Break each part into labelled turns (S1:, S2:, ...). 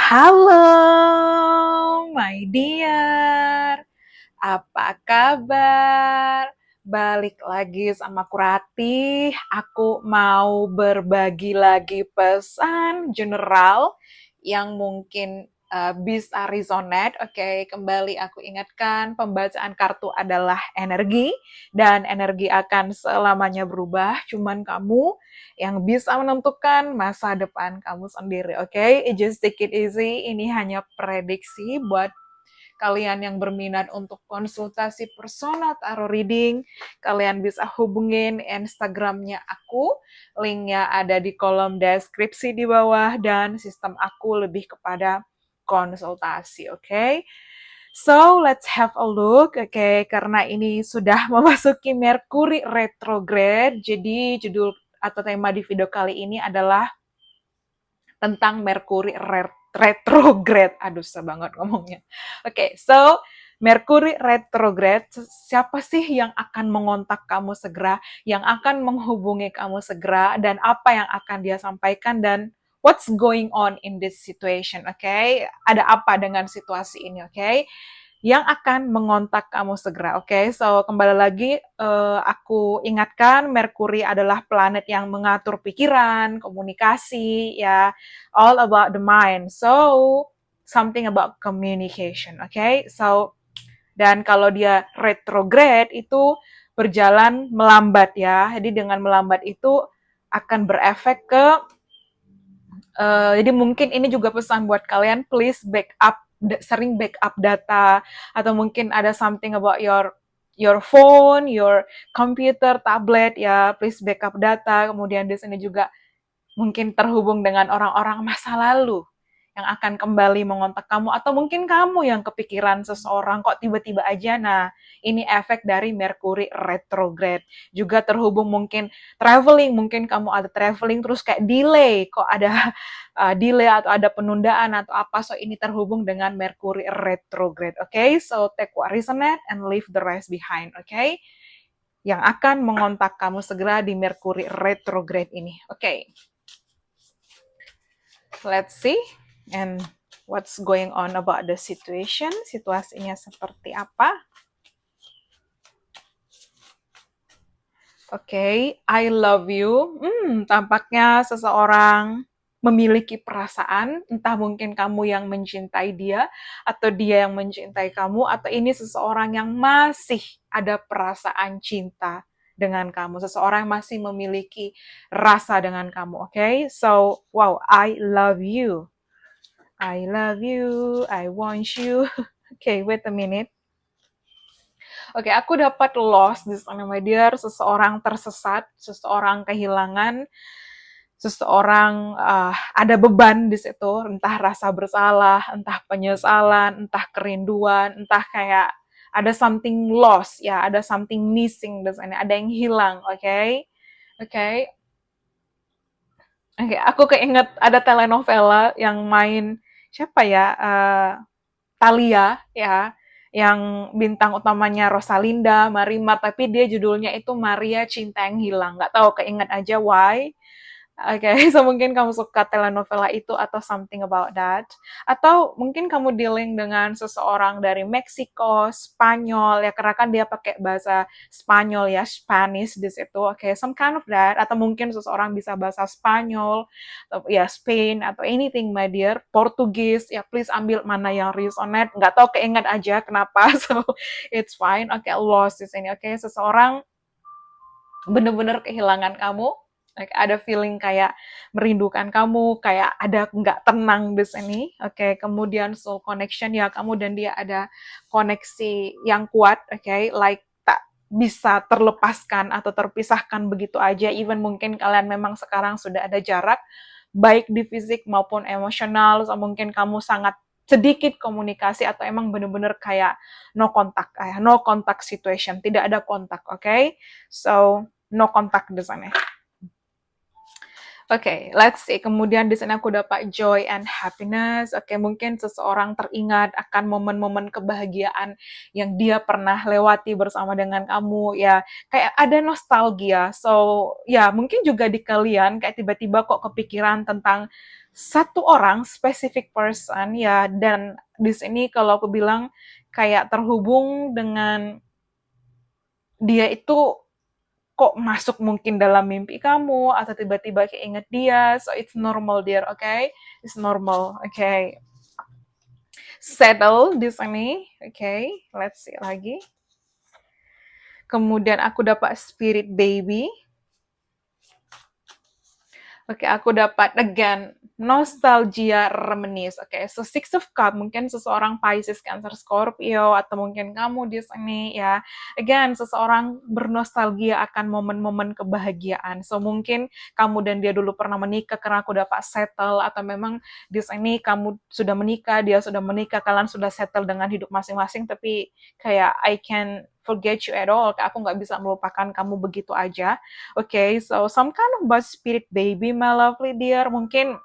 S1: Halo, my dear. Apa kabar? Balik lagi sama aku Ratih. Aku mau berbagi lagi pesan general yang mungkin bisa resonate. Oke, kembali aku ingatkan, pembacaan kartu adalah energi dan energi akan selamanya berubah. Cuman kamu yang bisa menentukan masa depan kamu sendiri. Oke, just take it easy. Ini hanya prediksi buat kalian yang berminat untuk konsultasi personal tarot reading, kalian bisa hubungin Instagramnya aku. Linknya ada di kolom deskripsi di bawah dan sistem aku lebih kepada konsultasi, oke? So, let's have a look, oke? Karena ini sudah memasuki Mercury retrograde, jadi judul atau tema di video kali ini adalah tentang Mercury retrograde. Aduh, susah banget ngomongnya. Oke, so Mercury retrograde, siapa sih yang akan mengontak kamu segera, yang akan menghubungi kamu segera, dan apa yang akan dia sampaikan, dan what's going on in this situation, oke? Ada apa dengan situasi ini, oke? Yang akan mengontak kamu segera. Oke, so kembali lagi aku ingatkan Merkuri adalah planet yang mengatur pikiran, komunikasi, ya, all about the mind. So something about communication. Oke, so dan kalau dia retrograde itu berjalan melambat ya. Jadi dengan melambat itu akan berefek ke jadi mungkin ini juga pesan buat kalian, please backup, sering backup data, atau mungkin ada something about your phone, your computer, tablet, ya, please backup data. Kemudian di sini juga mungkin terhubung dengan orang-orang masa lalu yang akan kembali mengontak kamu, atau mungkin kamu yang kepikiran seseorang kok tiba-tiba aja. Nah, ini efek dari Mercury retrograde. Juga terhubung mungkin traveling, mungkin kamu ada traveling terus kayak delay, kok ada delay atau ada penundaan atau apa. So ini terhubung dengan Mercury retrograde. Oke, so take what resonate and leave the rest behind. Oke, yang akan mengontak kamu segera di Mercury retrograde ini. Oke. Let's see and what's going on about the situation. Situasinya seperti apa? Oke, I love you. Tampaknya seseorang memiliki perasaan, entah mungkin kamu yang mencintai dia, atau dia yang mencintai kamu, atau ini seseorang yang masih ada perasaan cinta dengan kamu. Seseorang yang masih memiliki rasa dengan kamu, oke? So, wow, I love you. I love you, I want you. Okay, wait a minute. Oke, aku dapat lost di sana, my dear. Seseorang tersesat, seseorang kehilangan, seseorang ada beban di situ, entah rasa bersalah, entah penyesalan, entah kerinduan, entah kayak ada something lost, ya, ada something missing di sana, ada yang hilang, oke? Oke. Oke, aku keinget ada telenovela yang main siapa ya? Thalia, ya, yang bintang utamanya Rosalinda, Marima, tapi dia judulnya itu Maria Cinta yang Hilang. Nggak tahu, keinget aja why. Oke, so mungkin kamu suka telenovela itu atau something about that. Atau mungkin kamu dealing dengan seseorang dari Meksiko, Spanyol, ya karena kan dia pakai bahasa Spanyol ya, Spanish di situ. Oke, some kind of that. Atau mungkin seseorang bisa bahasa Spanyol, atau ya Spain, atau anything, my dear. Portugis, ya please ambil mana yang resonate. Nggak tahu, keinget aja kenapa, so it's fine. Oke, lost di sini. Oke, seseorang bener-bener kehilangan kamu, like ada feeling kayak merindukan kamu, kayak ada nggak tenang di sini. Oke, kemudian soul connection, ya kamu dan dia ada koneksi yang kuat, oke, like tak bisa terlepaskan atau terpisahkan begitu aja, even mungkin kalian memang sekarang sudah ada jarak, baik di fisik maupun emosional, so mungkin kamu sangat sedikit komunikasi atau emang bener-bener kayak no contact situation, tidak ada kontak, oke? So no kontak di sana. Oke, let's see. Kemudian di sini aku dapat joy and happiness. Oke, mungkin seseorang teringat akan momen-momen kebahagiaan yang dia pernah lewati bersama dengan kamu. Ya, kayak ada nostalgia. So, ya mungkin juga di kalian kayak tiba-tiba kok kepikiran tentang satu orang, specific person, ya. Dan di sini kalau aku bilang kayak terhubung dengan dia itu kok masuk mungkin dalam mimpi kamu atau tiba-tiba keinget dia, so it's normal dear, okay? It's normal, okay? Settle di sini, okay? Let's see lagi. Kemudian aku dapat spirit baby. Oke, aku dapat again nostalgia reminisce. Oke, so Six of Cup mungkin seseorang Pisces, Cancer, Scorpio atau mungkin kamu di sini ya. Again, seseorang bernostalgia akan momen-momen kebahagiaan. So mungkin kamu dan dia dulu pernah menikah karena aku dapat settle atau memang di sini kamu sudah menikah, dia sudah menikah, kalian sudah settle dengan hidup masing-masing tapi kayak I can forget you at all, kayak aku nggak bisa melupakan kamu begitu aja. Okay, so some kind of about spirit baby, my lovely dear. Mungkin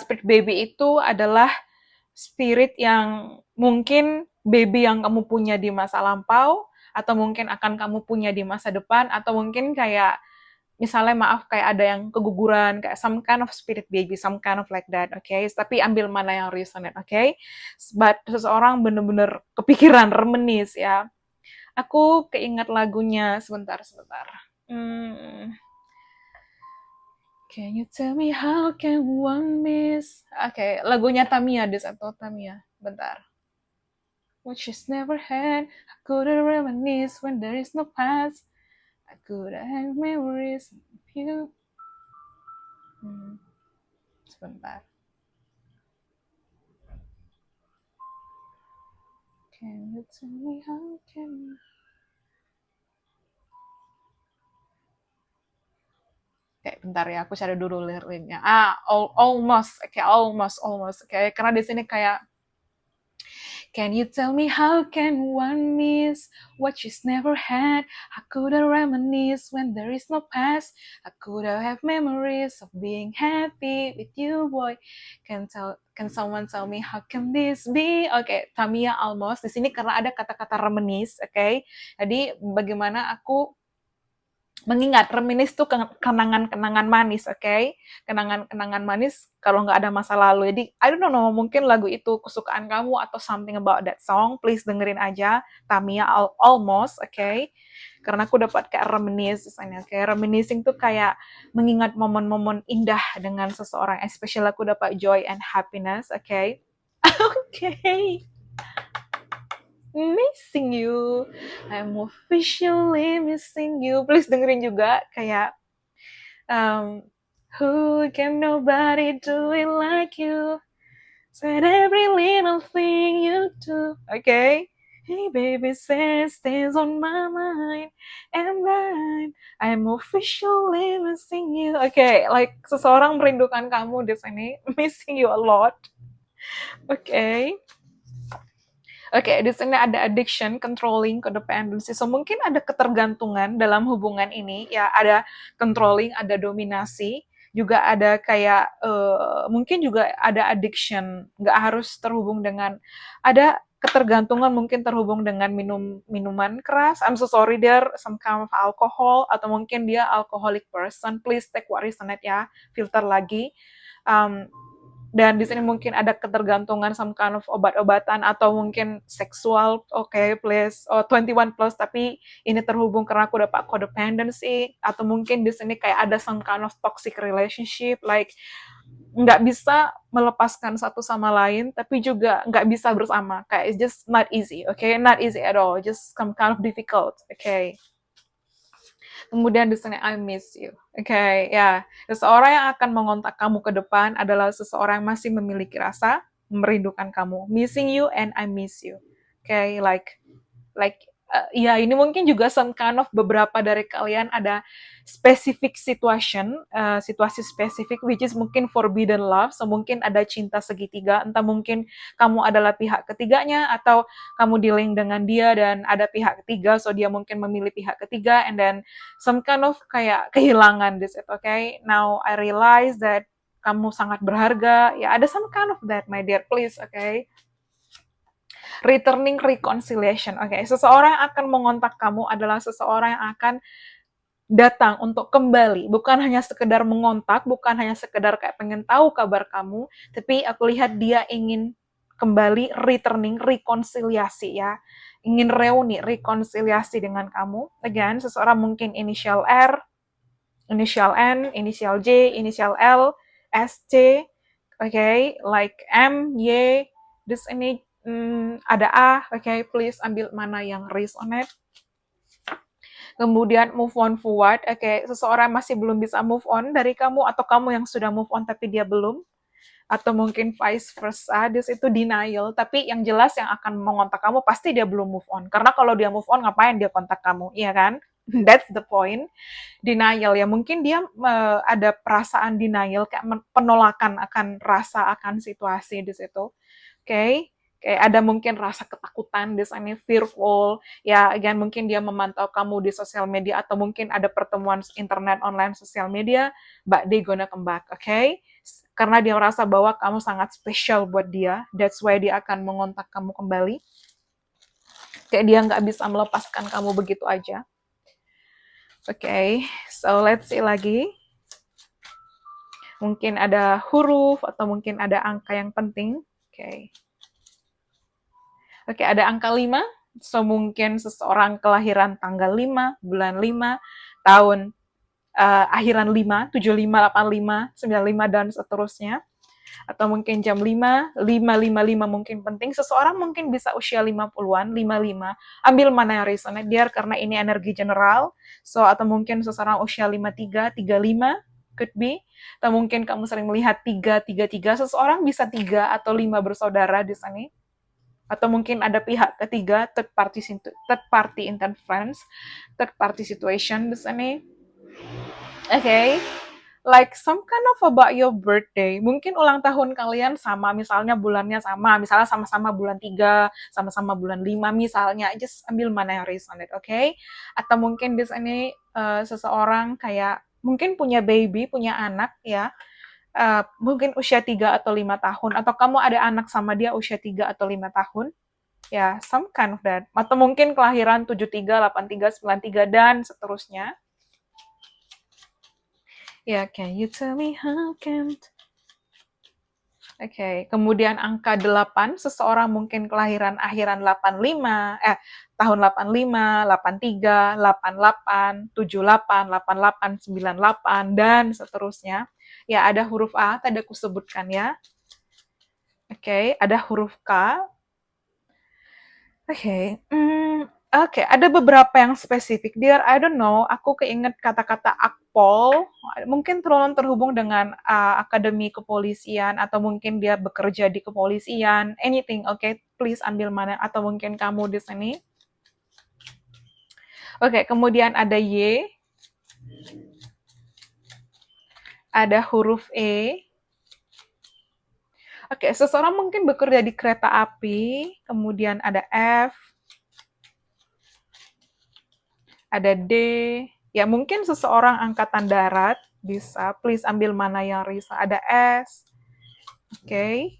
S1: spirit baby itu adalah spirit yang mungkin baby yang kamu punya di masa lampau, atau mungkin akan kamu punya di masa depan, atau mungkin kayak misalnya maaf kayak ada yang keguguran, kayak some kind of spirit baby, some kind of like that, okay? Tapi ambil mana yang resonate, okay? But seseorang bener-bener kepikiran, reminis ya. Aku keinget lagunya, sebentar. Hmm, Can you tell me how can one miss? Oke, lagunya Tamiya di satu Tamiya. Bentar. Which is never had. I couldn't reminisce when there is no past. I could have memories of you. Sebentar. Can you tell me how can? Oke, bentar ya, aku cari dulu liriknya. Almost. Oke, almost. Oke, karena di sini kayak can you tell me how can one miss what she's never had? I couldn't reminisce when there is no past. I could have memories of being happy with you, boy. Can someone tell me how can this be? Oke, Tamiya almost. Di sini karena ada kata-kata reminisce, oke. Jadi bagaimana aku mengingat, reminisce tuh kenangan-kenangan manis, oke? Kenangan-kenangan manis kalau nggak ada masa lalu. Jadi, I don't know, mungkin lagu itu kesukaan kamu atau something about that song, please dengerin aja, Tamiya Almost, oke? Karena aku dapat kayak reminisce misalnya, kayak reminiscing tuh kayak mengingat momen-momen indah dengan seseorang, especially aku dapat joy and happiness, oke? Oke. Missing you, I'm officially missing you. Please dengerin juga kayak who can nobody do it like you? Said every little thing you do. Okay. Hey baby says stays on my mind and mine. I'm officially missing you. Okay, like seseorang merindukan kamu di sini, missing you a lot. Okay. Oke, di sini ada addiction, controlling, codependency. So mungkin ada ketergantungan dalam hubungan ini, ya ada controlling, ada dominasi, juga ada kayak mungkin juga ada addiction, nggak harus terhubung dengan ada ketergantungan mungkin terhubung dengan minuman keras. I'm so sorry there some kind of alcohol atau mungkin dia alcoholic person. Please take what resonate ya, filter lagi. Dan di sini mungkin ada ketergantungan some kind of obat-obatan atau mungkin seksual, okay, please, 21 plus, tapi ini terhubung karena aku dapat codependency, atau mungkin di sini kayak ada some kind of toxic relationship, like nggak bisa melepaskan satu sama lain, tapi juga nggak bisa bersama, kayak it's just not easy, okay, not easy at all, just some kind of difficult, okay. Kemudian di sini I miss you. Oke, ya. Seseorang yang akan mengontak kamu ke depan adalah seseorang yang masih memiliki rasa merindukan kamu. Missing you and I miss you. Oke, like ya ini mungkin juga some kind of beberapa dari kalian ada specific situation, situasi spesifik which is mungkin forbidden love, so mungkin ada cinta segitiga, entah mungkin kamu adalah pihak ketiganya atau kamu dealing dengan dia dan ada pihak ketiga, so dia mungkin memilih pihak ketiga and then some kind of kayak kehilangan this it, okay? Now I realize that kamu sangat berharga, ya ada some kind of that my dear, please, okay? Returning reconciliation. Oke, seseorang yang akan mengontak kamu adalah seseorang yang akan datang untuk kembali, bukan hanya sekedar mengontak, bukan hanya sekedar kayak pengen tahu kabar kamu, tapi aku lihat dia ingin kembali, returning, rekonsiliasi ya, ingin reuni, rekonsiliasi dengan kamu. Again, seseorang mungkin inisial R, inisial N, inisial J, inisial L, S, C, okay, like M, Y, this ini ada A, okay, please ambil mana yang resonate. Kemudian move on forward, okay, seseorang masih belum bisa move on dari kamu atau kamu yang sudah move on tapi dia belum, atau mungkin vice versa, this itu denial, tapi yang jelas yang akan mengontak kamu pasti dia belum move on, karena kalau dia move on ngapain dia kontak kamu, iya kan? That's the point. Denial ya, mungkin dia ada perasaan denial kayak penolakan akan rasa akan situasi di situ. Oke, kayak ada mungkin rasa ketakutan di sana, fearful. Ya, again mungkin dia memantau kamu di sosial media atau mungkin ada pertemuan internet online sosial media, but they gonna come back, okay? Karena dia merasa bahwa kamu sangat spesial buat dia, that's why dia akan mengontak kamu kembali. Kayak dia nggak bisa melepaskan kamu begitu aja. Okay, so let's see lagi. Mungkin ada huruf atau mungkin ada angka yang penting. Okay. Oke, ada angka 5. So mungkin seseorang kelahiran tanggal 5, bulan 5, tahun akhiran 5, 75, 85, 95 dan seterusnya. Atau mungkin jam 5, 555 mungkin penting. Seseorang mungkin bisa usia 50-an, 55. Ambil mana yang resonate dia karena ini energi general. So atau mungkin seseorang usia 53, 35 could be. Atau mungkin kamu sering melihat 333. Seseorang bisa 3 atau 5 bersaudara di sini. Atau mungkin ada pihak ketiga, third party interference, third party situation di sini. Okay. Like some kind of about your birthday. Mungkin ulang tahun kalian sama, misalnya bulannya sama, misalnya sama-sama bulan 3, sama-sama bulan 5 misalnya. Just ambil mana yang resonate, okay? Atau mungkin di sini seseorang kayak mungkin punya baby, punya anak ya. Mungkin usia 3 atau 5 tahun atau kamu ada anak sama dia usia 3 atau 5 tahun. Ya, some kind of that. Atau mungkin kelahiran 73, 83, 93 dan seterusnya. Ya, can you tell me how can't? Oke, kemudian angka 8, seseorang mungkin kelahiran akhiran 85, tahun 85, 83, 88, 78, 88, 98, dan seterusnya. Ya, ada huruf A, tadi aku sebutkan ya. Oke, ada huruf K. Oke, ada beberapa yang spesifik. Dear, I don't know, aku keinget kata-kata akpol, mungkin terhubung dengan akademi kepolisian, atau mungkin dia bekerja di kepolisian, anything, okay? Please ambil mana, atau mungkin kamu di sini. Oke, kemudian ada Y, ada huruf E. Oke, seseorang mungkin bekerja di kereta api, kemudian ada F, ada D, ya mungkin seseorang angkatan darat, bisa, please ambil mana yang Risa, ada S, oke.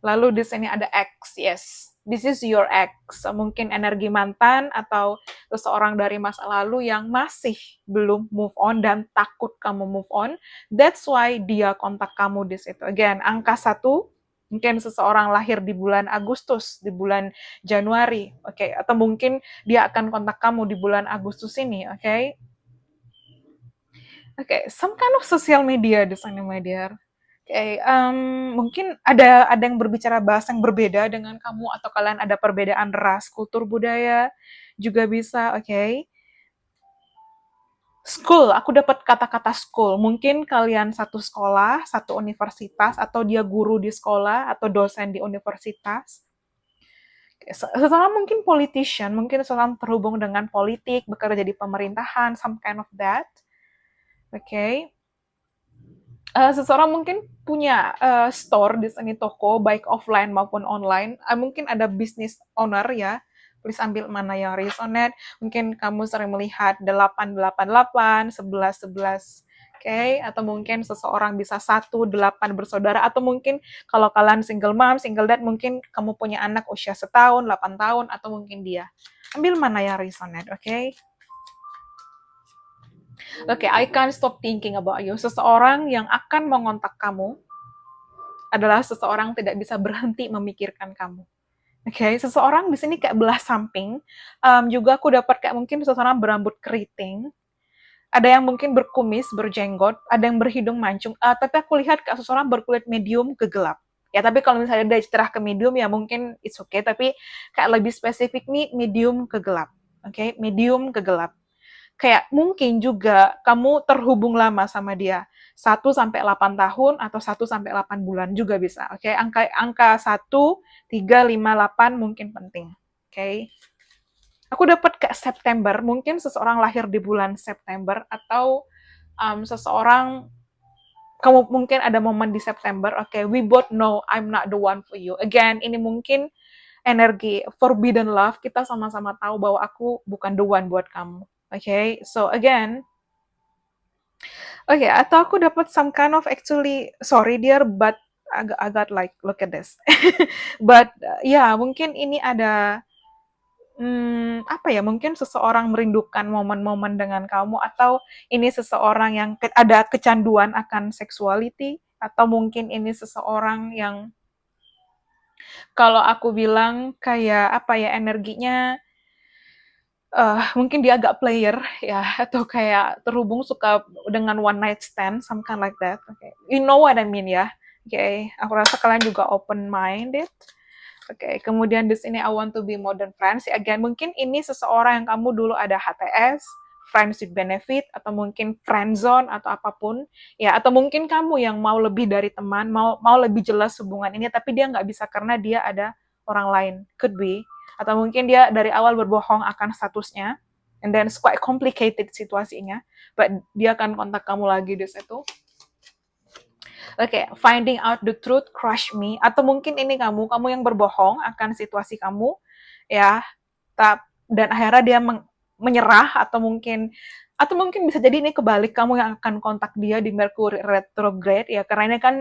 S1: Lalu di sini ada X, yes, this is your X, mungkin energi mantan atau seseorang dari masa lalu yang masih belum move on dan takut kamu move on, that's why dia kontak kamu di situ. Again, angka 1, mungkin seseorang lahir di bulan Agustus, di bulan Januari, oke, atau mungkin dia akan kontak kamu di bulan Agustus ini, oke. Oke, some kind of social media di sana, my dear. Oke, mungkin ada yang berbicara bahasa yang berbeda dengan kamu atau kalian ada perbedaan ras, kultur, budaya juga bisa, oke. School, aku dapat kata-kata school. Mungkin kalian satu sekolah, satu universitas, atau dia guru di sekolah, atau dosen di universitas. Seseorang mungkin politician, mungkin seseorang terhubung dengan politik, bekerja di pemerintahan, some kind of that. Oke. Seseorang mungkin punya store di sini, toko baik offline maupun online. Mungkin ada business owner ya. Please ambil mana yang resonate. Mungkin kamu sering melihat 888, 1111. Oke, atau mungkin seseorang bisa 8 bersaudara, atau mungkin kalau kalian single mom, single dad, mungkin kamu punya anak usia setahun, 8 tahun, atau mungkin dia. Ambil mana yang resonate, oke? Oke, I can't stop thinking about you. Seseorang yang akan mengontak kamu adalah seseorang tidak bisa berhenti memikirkan kamu. Oke, seseorang di sini kayak belah samping. Juga aku dapat kayak mungkin seseorang berambut keriting, ada yang mungkin berkumis, berjenggot, ada yang berhidung mancung. Tapi aku lihat kayak seseorang berkulit medium ke gelap. Ya, tapi kalau misalnya udah cerah ke medium ya mungkin it's okay. Tapi kayak lebih spesifik nih medium ke gelap. Oke, medium ke gelap. Kayak mungkin juga kamu terhubung lama sama dia. 1 sampai 8 tahun atau 1 sampai 8 bulan juga bisa. Oke, angka 1, 3, 5, 8 mungkin penting. Oke. Aku dapat ke September, mungkin seseorang lahir di bulan September, atau seseorang kamu mungkin ada momen di September. Oke, we both know I'm not the one for you. Again, ini mungkin energi forbidden love, kita sama-sama tahu bahwa aku bukan the one buat kamu. Okay, so again, atau aku dapat some kind of, actually, sorry dear, but I got like, look at this. But ya, mungkin ini ada apa ya, mungkin seseorang merindukan momen-momen dengan kamu, atau ini seseorang yang ada kecanduan akan sexuality, atau mungkin ini seseorang yang kalau aku bilang kayak apa ya, energinya mungkin dia agak player ya, atau kayak terhubung suka dengan one night stand, some kind like that. Okay. You know what I mean ya. Okay. Aku rasa kalian juga open minded. Oke, kemudian di sini I want to be modern friends. Again, mungkin ini seseorang yang kamu dulu ada HTS, friends with benefit, atau mungkin friend zone atau apapun. Ya, atau mungkin kamu yang mau lebih dari teman, mau lebih jelas hubungan ini, tapi dia nggak bisa karena dia ada orang lain. Could be. Atau mungkin dia dari awal berbohong akan statusnya, and then it's quite complicated situasinya, but dia akan kontak kamu lagi di situ. Oke, finding out the truth crush me, atau mungkin ini kamu yang berbohong akan situasi kamu, ya, dan akhirnya dia menyerah, atau mungkin bisa jadi ini kebalik, kamu yang akan kontak dia di Mercury retrograde, ya, karena ini kan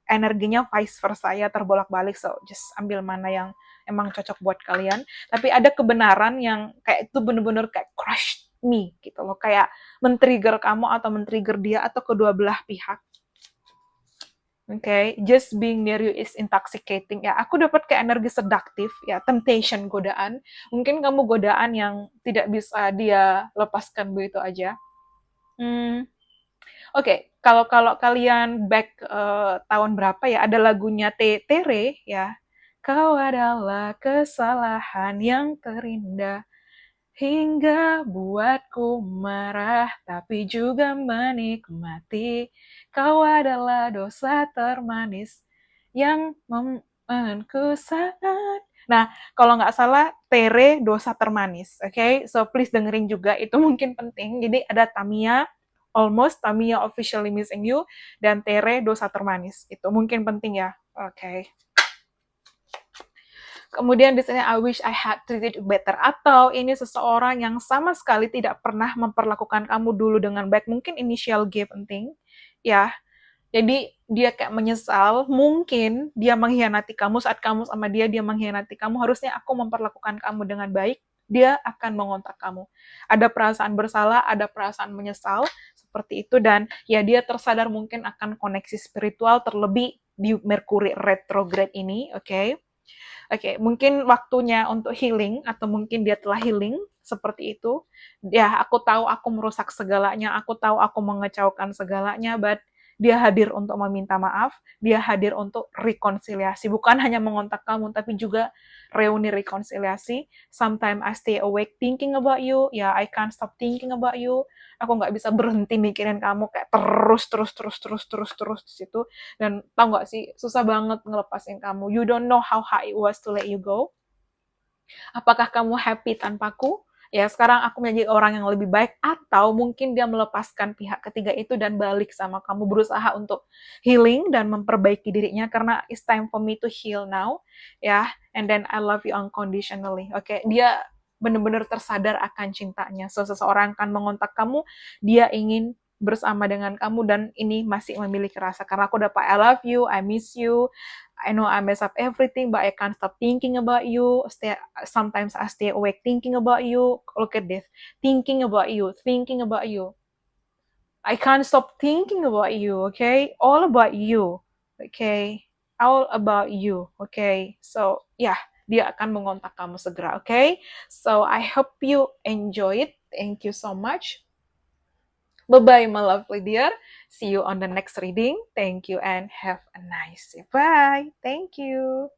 S1: energinya vice versa ya, terbolak-balik, so just ambil mana yang emang cocok buat kalian. Tapi ada kebenaran yang kayak itu bener-bener kayak crush me gitu loh, kayak men-trigger kamu atau men-trigger dia atau kedua belah pihak. Okay, just being near you is intoxicating. Ya, aku dapat kayak energi seduktif, ya, temptation, godaan. Mungkin kamu godaan yang tidak bisa dia lepaskan begitu aja. Oke, kalau kalian back tahun berapa ya, ada lagunya Tere ya. Kau adalah kesalahan yang terindah, hingga buatku marah, tapi juga menikmati. Kau adalah dosa termanis yang membuatku saat. Nah, kalau nggak salah, Tere dosa termanis. Okay? So please dengerin juga, itu mungkin penting. Jadi ada Tamiya, Almost, Tamiya Officially Missing You, dan Tere dosa termanis. Itu mungkin penting ya. Oke. Okay. Kemudian di sini I wish I had treated you better, atau ini seseorang yang sama sekali tidak pernah memperlakukan kamu dulu dengan baik. Mungkin initial G penting, ya. Jadi dia kayak menyesal, mungkin dia mengkhianati kamu saat kamu sama dia mengkhianati kamu. Harusnya aku memperlakukan kamu dengan baik, dia akan mengontak kamu. Ada perasaan bersalah, ada perasaan menyesal, seperti itu, dan ya dia tersadar mungkin akan koneksi spiritual terlebih di Mercury retrograde ini, oke? Okay? Oke, mungkin waktunya untuk healing, atau mungkin dia telah healing, seperti itu. Ya, aku tahu aku merusak segalanya, aku tahu aku mengecaukan segalanya, but dia hadir untuk meminta maaf, dia hadir untuk rekonsiliasi. Bukan hanya mengontak kamu, tapi juga reuni rekonsiliasi. Sometimes I stay awake thinking about you, ya, I can't stop thinking about you. Aku nggak bisa berhenti mikirin kamu, kayak terus di situ. Dan tau nggak sih, susah banget ngelepasin kamu. You don't know how hard it was to let you go. Apakah kamu happy tanpaku? Ya, sekarang aku menjadi orang yang lebih baik, atau mungkin dia melepaskan pihak ketiga itu dan balik sama kamu, berusaha untuk healing dan memperbaiki dirinya, karena it's time for me to heal now, ya. And then I love you unconditionally. Oke, dia benar-benar tersadar akan cintanya. So, seseorang akan mengontak kamu, dia ingin bersama dengan kamu dan ini masih memiliki rasa, karena aku dapat I love you, I miss you, I know I mess up everything, but I can't stop thinking about you. Sometimes I stay awake thinking about you. Look at this. Thinking about you, thinking about you. I can't stop thinking about you, okay? All about you, okay? All about you, okay? So, yeah, dia akan mengontak kamu segera, okay? So, I hope you enjoy it. Thank you so much. Bye-bye, my lovely dear. See you on the next reading. Thank you and have a nice day. Bye. Thank you.